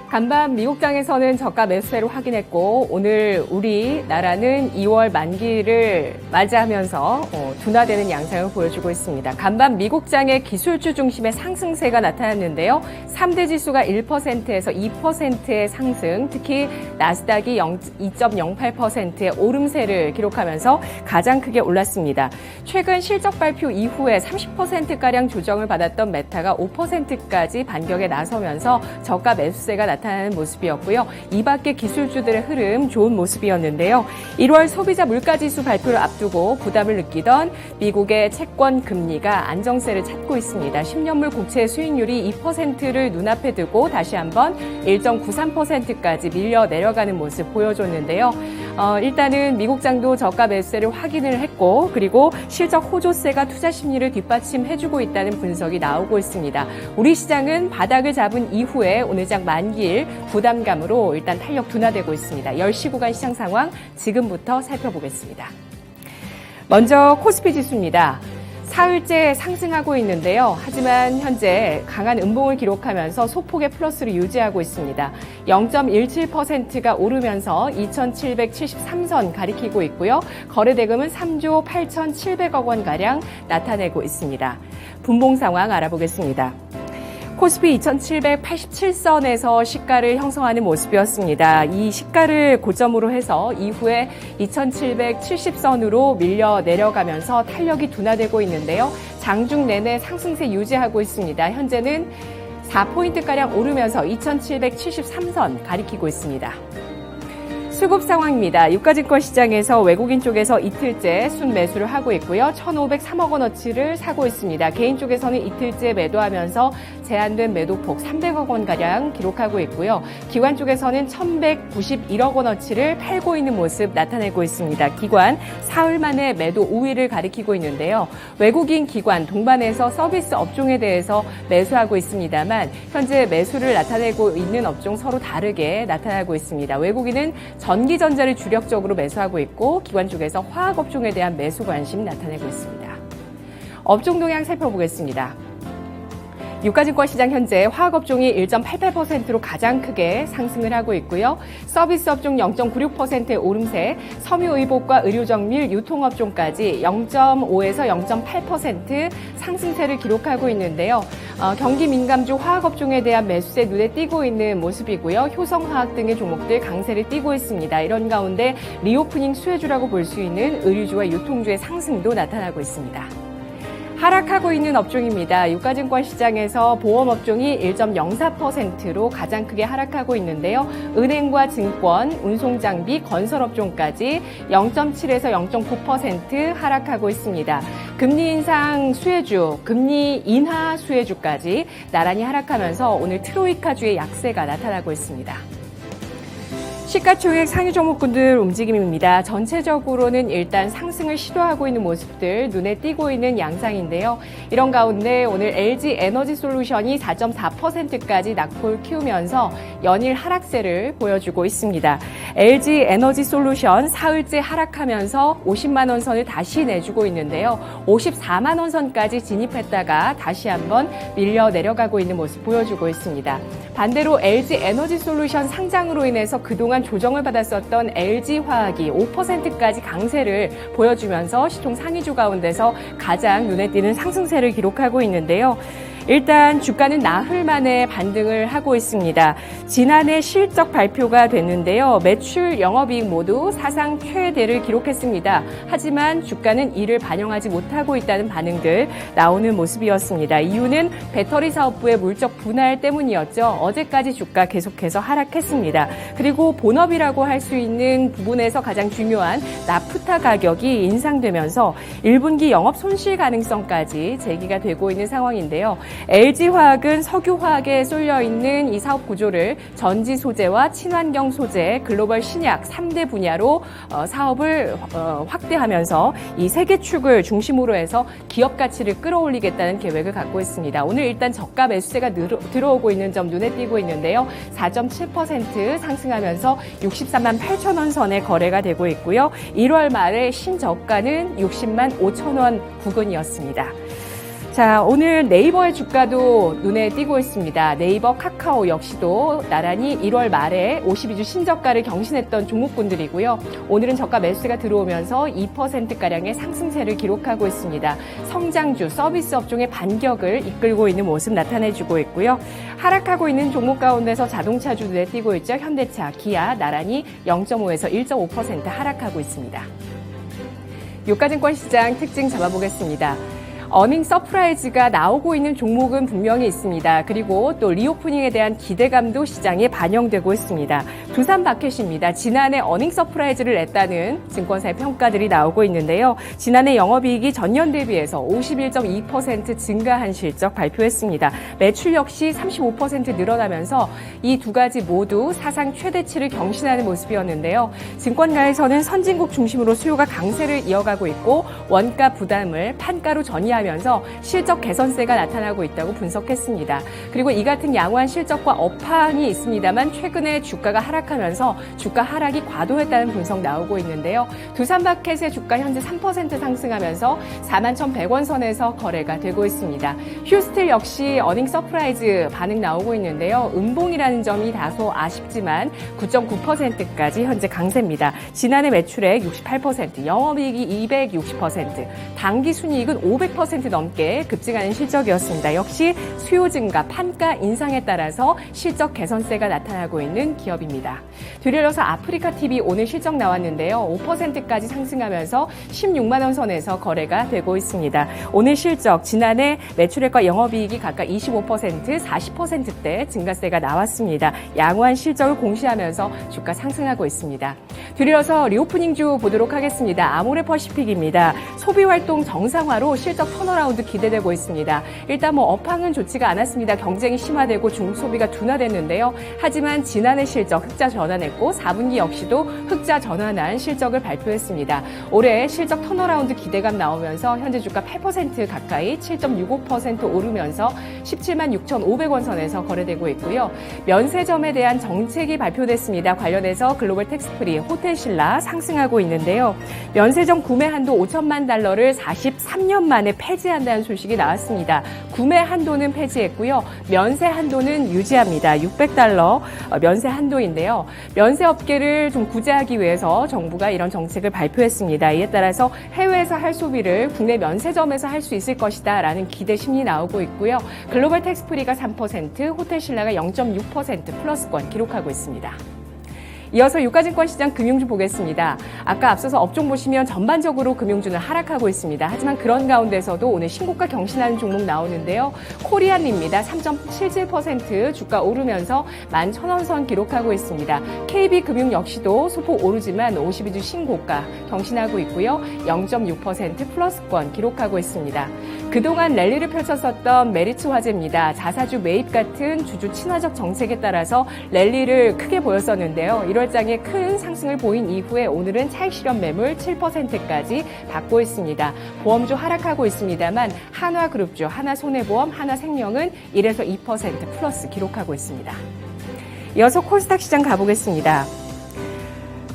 간밤 미국장에서는 저가 매수세를 확인했고 오늘 우리나라는 2월 만기를 맞이하면서 둔화되는 양상을 보여주고 있습니다. 간밤 미국장의 기술주 중심의 상승세가 나타났는데요. 3대 지수가 1%에서 2%의 상승, 특히 나스닥이 2.08%의 오름세를 기록하면서 가장 크게 올랐습니다. 최근 실적 발표 이후에 30%가량 조정을 받았던 메타가 5%까지 반격에 나서면서 저가 매수세가 나타나는 모습이었고요. 이 밖에 기술주들의 흐름 좋은 모습이었는데요. 1월 소비자 물가지수 발표를 앞두고 부담을 느끼던 미국의 채권 금리가 안정세를 찾고 있습니다. 10년물 국채 수익률이 2%를 눈앞에 두고 다시 한번 1.93%까지 밀려 내려가는 모습 보여줬는데요. 일단은 미국장도 저가 매수세를 확인을 했고 그리고 실적 호조세가 투자 심리를 뒷받침해주고 있다는 분석이 나오고 있습니다. 우리 시장은 바닥을 잡은 이후에 오늘 장 만기일 부담감으로 일단 탄력 둔화되고 있습니다. 10시 구간 시장 상황 지금부터 살펴보겠습니다. 먼저 코스피 지수입니다. 사흘째 상승하고 있는데요. 하지만 현재 강한 음봉을 기록하면서 소폭의 플러스를 유지하고 있습니다. 0.17%가 오르면서 2,773선 가리키고 있고요. 거래대금은 3조 8,700억 원가량 나타내고 있습니다. 분봉 상황 알아보겠습니다. 코스피 2,787선에서 시가를 형성하는 모습이었습니다. 이 시가를 고점으로 해서 이후에 2,770선으로 밀려 내려가면서 탄력이 둔화되고 있는데요. 장중 내내 상승세 유지하고 있습니다. 현재는 4포인트가량 오르면서 2,773선 가리키고 있습니다. 수급 상황입니다. 유가증권 시장에서 외국인 쪽에서 이틀째 순매수를 하고 있고요. 1,503억 원어치를 사고 있습니다. 개인 쪽에서는 이틀째 매도하면서 제한된 매도폭 300억 원가량 기록하고 있고요. 기관 쪽에서는 1,191억 원어치를 팔고 있는 모습 나타내고 있습니다. 기관 사흘 만에 매도 우위를 가리키고 있는데요. 외국인 기관 동반해서 서비스 업종에 대해서 매수하고 있습니다만 현재 매수를 나타내고 있는 업종 서로 다르게 나타나고 있습니다. 외국인은 전기전자를 주력적으로 매수하고 있고 기관 쪽에서 화학업종에 대한 매수 관심 나타내고 있습니다. 업종 동향 살펴보겠습니다. 유가증권 시장 현재 화학업종이 1.88%로 가장 크게 상승을 하고 있고요. 서비스 업종 0.96%의 오름세, 섬유의복과 의료정밀 유통업종까지 0.5에서 0.8% 상승세를 기록하고 있는데요. 경기 민감주 화학업종에 대한 매수세 눈에 띄고 있는 모습이고요. 효성화학 등의 종목들 강세를 띄고 있습니다. 이런 가운데 리오프닝 수혜주라고 볼 수 있는 의류주와 유통주의 상승도 나타나고 있습니다. 하락하고 있는 업종입니다. 유가증권 시장에서 보험업종이 1.04%로 가장 크게 하락하고 있는데요. 은행과 증권, 운송장비, 건설업종까지 0.7에서 0.9% 하락하고 있습니다. 금리 인상 수혜주, 금리 인하 수혜주까지 나란히 하락하면서 오늘 트로이카주의 약세가 나타나고 있습니다. 시가총액 상위 종목군들 움직임입니다. 전체적으로는 일단 상승을 시도하고 있는 모습들 눈에 띄고 있는 양상인데요. 이런 가운데 오늘 LG 에너지 솔루션이 4.4%까지 낙폭을 키우면서 연일 하락세를 보여주고 있습니다. LG 에너지 솔루션 사흘째 하락하면서 50만 원 선을 다시 내주고 있는데요. 54만 원 선까지 진입했다가 다시 한번 밀려 내려가고 있는 모습 보여주고 있습니다. 반대로 LG 에너지 솔루션 상장으로 인해서 그동안 조정을 받았었던 LG화학이 5%까지 강세를 보여주면서 시총 상위주 가운데서 가장 눈에 띄는 상승세를 기록하고 있는데요. 일단 주가는 나흘 만에 반등을 하고 있습니다. 지난해 실적 발표가 됐는데요. 매출, 영업이익 모두 사상 최대를 기록했습니다. 하지만 주가는 이를 반영하지 못하고 있다는 반응들 나오는 모습이었습니다. 이유는 배터리 사업부의 물적 분할 때문이었죠. 어제까지 주가 계속해서 하락했습니다. 그리고 본업이라고 할 수 있는 부분에서 가장 중요한 나프타 가격이 인상되면서 1분기 영업 손실 가능성까지 제기가 되고 있는 상황인데요. LG화학은 석유화학에 쏠려있는 이 사업 구조를 전지 소재와 친환경 소재, 글로벌 신약 3대 분야로 사업을 확대하면서 이 세 개 축을 중심으로 해서 기업 가치를 끌어올리겠다는 계획을 갖고 있습니다. 오늘 일단 저가 매수세가 들어오고 있는 점 눈에 띄고 있는데요. 4.7% 상승하면서 63만 8천 원 선에 거래가 되고 있고요. 1월 말에 신저가는 60만 5천 원 부근이었습니다. 자, 오늘 네이버의 주가도 눈에 띄고 있습니다. 네이버, 카카오 역시도 나란히 1월 말에 52주 신저가를 경신했던 종목군들이고요. 오늘은 저가 매수가 들어오면서 2%가량의 상승세를 기록하고 있습니다. 성장주, 서비스 업종의 반격을 이끌고 있는 모습 나타내주고 있고요. 하락하고 있는 종목 가운데서 자동차주 눈에 띄고 있죠. 현대차, 기아 나란히 0.5에서 1.5% 하락하고 있습니다. 유가증권 시장 특징 잡아보겠습니다. 어닝 서프라이즈가 나오고 있는 종목은 분명히 있습니다. 그리고 또 리오프닝에 대한 기대감도 시장에 반영되고 있습니다. 두산마켓입니다. 지난해 어닝 서프라이즈를 냈다는 증권사의 평가들이 나오고 있는데요. 지난해 영업이익이 전년 대비해서 51.2% 증가한 실적 발표했습니다. 매출 역시 35% 늘어나면서 이 두 가지 모두 사상 최대치를 경신하는 모습이었는데요. 증권가에서는 선진국 중심으로 수요가 강세를 이어가고 있고 원가 부담을 판가로 전이하면서 실적 개선세가 나타나고 있다고 분석했습니다. 그리고 이 같은 양호한 실적과 업황이 있습니다만 최근에 주가가 하락하면서 주가 하락이 과도했다는 분석 나오고 있는데요. 두산마켓의 주가 현재 3% 상승하면서 41,100원 선에서 거래가 되고 있습니다. 휴스틸 역시 어닝 서프라이즈 반응 나오고 있는데요. 음봉이라는 점이 다소 아쉽지만 9.9%까지 현재 강세입니다. 지난해 매출액 68%, 영업이익이 260%, 당기순이익은 500% 넘게 급증하는 실적이었습니다. 역시 수요 증가, 판가 인상에 따라서 실적 개선세가 나타나고 있는 기업입니다. 뒤이어서 아프리카TV 오늘 실적 나왔는데요. 5%까지 상승하면서 16만 원 선에서 거래가 되고 있습니다. 오늘 실적, 지난해 매출액과 영업이익이 각각 25%, 40%대 증가세가 나왔습니다. 양호한 실적을 공시하면서 주가 상승하고 있습니다. 뒤이어서 리오프닝주 보도록 하겠습니다. 아모레퍼시픽입니다. 소비활동 정상화로 실적 턴어라운드 기대되고 있습니다. 일단 업황은 좋지가 않았습니다. 경쟁이 심화되고 중소비가 둔화됐는데요. 하지만 지난해 실적 흑자 전환했고 4분기 역시도 흑자 전환한 실적을 발표했습니다. 올해 실적 턴어라운드 기대감 나오면서 현재 주가 8% 가까이 7.65% 오르면서 17만 6,500원 선에서 거래되고 있고요. 면세점에 대한 정책이 발표됐습니다. 관련해서 글로벌 텍스프리, 호텔신라 상승하고 있는데요. 면세점 구매 한도 5천만 달러를 43년 만에 폐지한다는 소식이 나왔습니다. 구매 한도는 폐지했고요. 면세 한도는 유지합니다. 600달러 면세 한도인데요. 면세 업계를 좀 구제하기 위해서 정부가 이런 정책을 발표했습니다. 이에 따라서 해외에서 할 소비를 국내 면세점에서 할 수 있을 것이다 라는 기대 심리 나오고 있고요. 글로벌 텍스프리가 3%, 호텔신라가 0.6% 플러스권 기록하고 있습니다. 이어서 유가증권 시장 금융주 보겠습니다. 아까 앞서서 업종 보시면 전반적으로 금융주는 하락하고 있습니다. 하지만 그런 가운데서도 오늘 신고가 경신하는 종목 나오는데요. 코리안입니다. 3.77% 주가 오르면서 11,000원 선 기록하고 있습니다. KB금융 역시도 소폭 오르지만 52주 신고가 경신하고 있고요. 0.6% 플러스권 기록하고 있습니다. 그동안 랠리를 펼쳤었던 메리츠 화재입니다. 자사주 매입 같은 주주 친화적 정책에 따라서 랠리를 크게 보였었는데요. 1월장에 큰 상승을 보인 이후에 오늘은 차익 실현 매물 7%까지 받고 있습니다. 보험주 하락하고 있습니다만 한화그룹주, 하나손해보험, 하나생명은 1에서 2% 플러스 기록하고 있습니다. 이어서 코스닥 시장 가보겠습니다.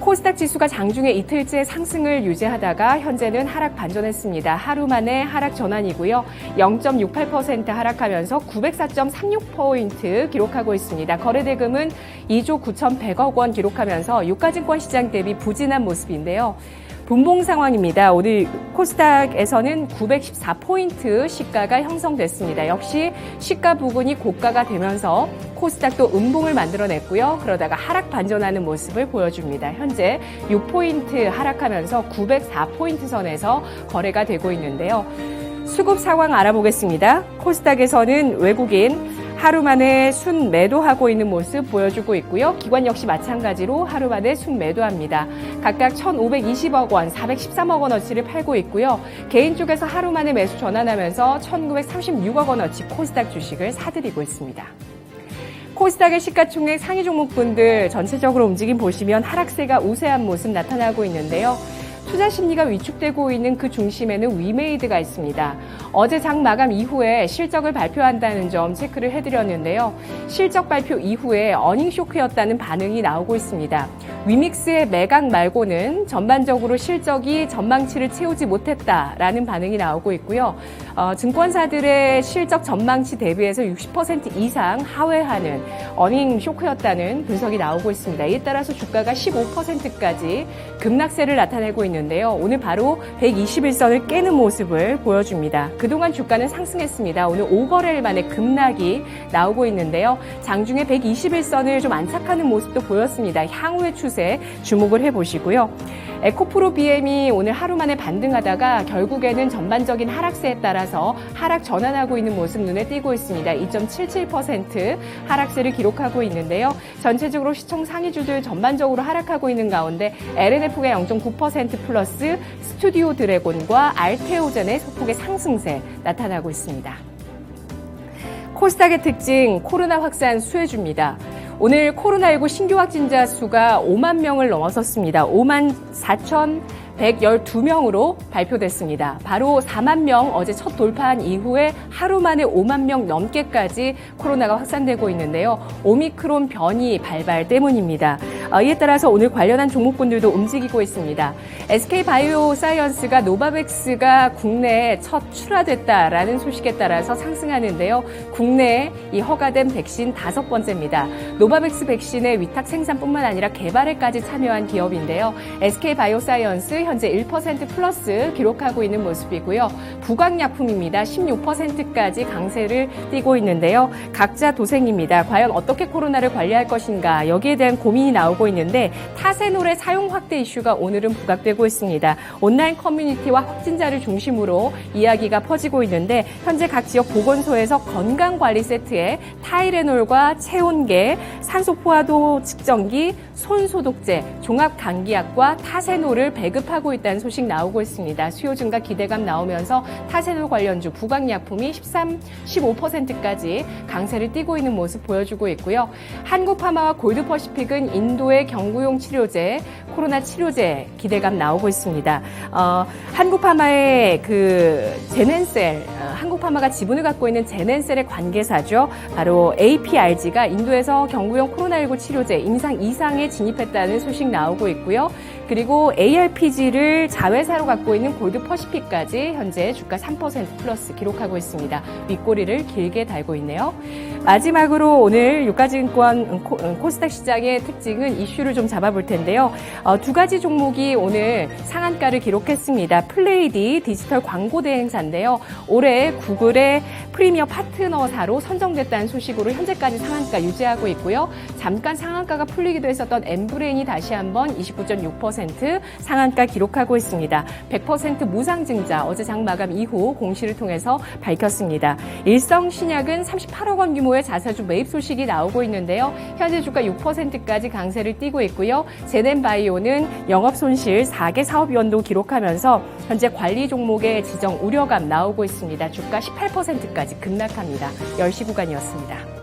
코스닥 지수가 장중에 이틀째 상승을 유지하다가 현재는 하락 반전했습니다. 하루 만에 하락 전환이고요. 0.68% 하락하면서 904.36포인트 기록하고 있습니다. 거래대금은 2조 9,100억 원 기록하면서 유가증권 시장 대비 부진한 모습인데요. 분봉 상황입니다. 오늘 코스닥에서는 914포인트 시가가 형성됐습니다. 역시 시가 부근이 고가가 되면서 코스닥도 음봉을 만들어냈고요. 그러다가 하락 반전하는 모습을 보여줍니다. 현재 6포인트 하락하면서 904포인트 선에서 거래가 되고 있는데요. 수급 상황 알아보겠습니다. 코스닥에서는 외국인 하루 만에 순매도하고 있는 모습 보여주고 있고요. 기관 역시 마찬가지로 하루 만에 순매도합니다. 각각 1,520억 원, 413억 원어치를 팔고 있고요. 개인 쪽에서 하루 만에 매수 전환하면서 1,936억 원어치 코스닥 주식을 사들이고 있습니다. 코스닥의 시가총액 상위 종목분들 전체적으로 움직임 보시면 하락세가 우세한 모습 나타나고 있는데요. 투자 심리가 위축되고 있는 그 중심에는 위메이드가 있습니다. 어제 장 마감 이후에 실적을 발표한다는 점 체크를 해드렸는데요. 실적 발표 이후에 어닝 쇼크였다는 반응이 나오고 있습니다. 위믹스의 매각 말고는 전반적으로 실적이 전망치를 채우지 못했다라는 반응이 나오고 있고요. 증권사들의 실적 전망치 대비해서 60% 이상 하회하는 어닝 쇼크였다는 분석이 나오고 있습니다. 이에 따라서 주가가 15%까지 급락세를 나타내고 있는데요. 오늘 바로 121선을 깨는 모습을 보여줍니다. 그동안 주가는 상승했습니다. 오늘 5거래일 만에 급락이 나오고 있는데요. 장중에 121선을 좀 안착하는 모습도 보였습니다. 향후의 추세 주목을 해보시고요. 에코프로 BM이 오늘 하루 만에 반등하다가 결국에는 전반적인 하락세에 따라서 하락 전환하고 있는 모습 눈에 띄고 있습니다. 2.77% 하락세를 기록하고 있는데요. 전체적으로 시총 상위주들 전반적으로 하락하고 있는 가운데 LNF가 0.9% 플러스 스튜디오 드래곤과 알테오젠의 소폭의 상승세 나타나고 있습니다. 코스닥의 특징, 코로나 확산 수혜주입니다. 오늘 코로나19 신규 확진자 수가 5만 명을 넘어섰습니다. 5만 4,112명으로 발표됐습니다. 바로 4만 명 어제 첫 돌파한 이후에 하루 만에 5만 명 넘게까지 코로나가 확산되고 있는데요. 오미크론 변이 발발 때문입니다. 이에 따라서 오늘 관련한 종목군들도 움직이고 있습니다. SK바이오사이언스가 노바백스가 국내에 첫 출하됐다라는 소식에 따라서 상승하는데요. 국내에 이 허가된 백신 5번째입니다. 노바백스 백신의 위탁 생산뿐만 아니라 개발에까지 참여한 기업인데요. SK바이오사이언스 현재 1% 플러스 기록하고 있는 모습이고요. 부강약품입니다. 16%까지 강세를 띠고 있는데요. 각자 도생입니다. 과연 어떻게 코로나를 관리할 것인가 여기에 대한 고민이 나오고 있는데 타세놀의 사용 확대 이슈가 오늘은 부각되고 있습니다. 온라인 커뮤니티와 확진자를 중심으로 이야기가 퍼지고 있는데 현재 각 지역 보건소에서 건강관리 세트에 타이레놀과 체온계, 산소포화도 측정기, 손소독제, 종합감기약과 타세놀을 배급하고 있다는 소식 나오고 있습니다. 수요 증가 기대감 나오면서 타세놀 관련주 부강약품이 15%까지 강세를 띠고 있는 모습 보여주고 있고요. 한국파마와 골드퍼시픽은 인도의 경구용 치료제, 코로나 치료제 기대감 나오고 있습니다. 한국파마의 그 제넨셀, 한국파마가 지분을 갖고 있는 제넨셀의 관계사죠. 바로 APRG가 인도에서 경구용 코로나19 치료제 임상 2상에 진입했다는 소식 나오고 있고요. 그리고 ARPG를 자회사로 갖고 있는 골드퍼시픽까지 현재 주가 3% 플러스 기록하고 있습니다. 윗꼬리를 길게 달고 있네요. 마지막으로 오늘 유가증권 코스닥 시장의 특징은 이슈를 좀 잡아볼 텐데요. 두 가지 종목이 오늘 상한가를 기록했습니다. 플레이디 디지털 광고 대행사인데요. 올해 구글의 프리미어 파트너사로 선정됐다는 소식으로 현재까지 상한가 유지하고 있고요. 잠깐 상한가가 풀리기도 했었던 엠브레인이 다시 한번 29.6% 상한가 기록하고 있습니다. 100% 무상증자 어제 장 마감 이후 공시를 통해서 밝혔습니다. 일성신약은 38억 원 규모의 자사주 매입 소식이 나오고 있는데요. 현재 주가 6%까지 강세를 띠고 있고요. 제넨바이오는 영업손실 4개 사업연도 기록하면서 현재 관리 종목의 지정 우려감 나오고 있습니다. 주가 18%까지 급락합니다. 10시 구간이었습니다.